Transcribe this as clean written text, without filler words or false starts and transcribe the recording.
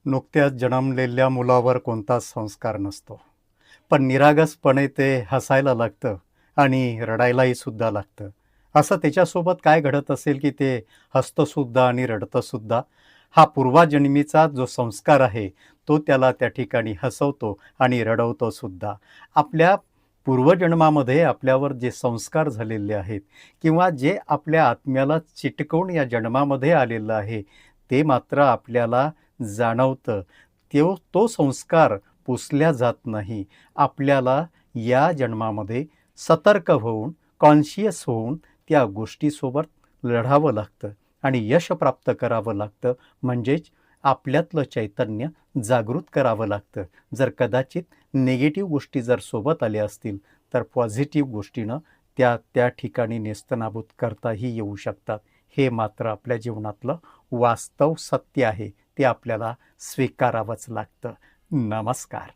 नुकत्याच जन्मलेल्या मुलावर कोणताच संस्कार नसतो. पण निरागसपणे ते हसायला लागतं आणि रडायलाही सुद्धा लागतं. असं त्याच्यासोबत काय घडत असेल की ते हसतंसुद्धा आणि रडतंसुद्धा? हा पूर्वजन्मीचा जो संस्कार आहे, तो त्याला त्या ठिकाणी हसवतो आणि रडवतोसुद्धा. आपल्या पूर्वजन्मामध्ये आपल्यावर जे संस्कार झालेले आहेत किंवा जे आपल्या आत्म्याला चिटकवून या जन्मामध्ये आलेलं आहे, ते मात्र आपल्याला जाणवतं. तो संस्कार पुसल्या जात नाही. आपल्याला या जन्मामध्ये सतर्क होऊन, कॉन्शियस होऊन त्या गोष्टीसोबत लढावं लागतं आणि यश प्राप्त करावं लागतं. म्हणजेच आपल्यातलं चैतन्य जागृत करावं लागतं. जर कदाचित निगेटिव्ह गोष्टी जर सोबत आल्या असतील, तर पॉझिटिव्ह गोष्टीनं त्या त्या ठिकाणी नेस्तनाबूत करताही येऊ शकतात. हे मात्र आपल्या जीवनातलं वास्तव सत्य आहे. ते आपल्याला स्वीकारावंच लागतं. नमस्कार.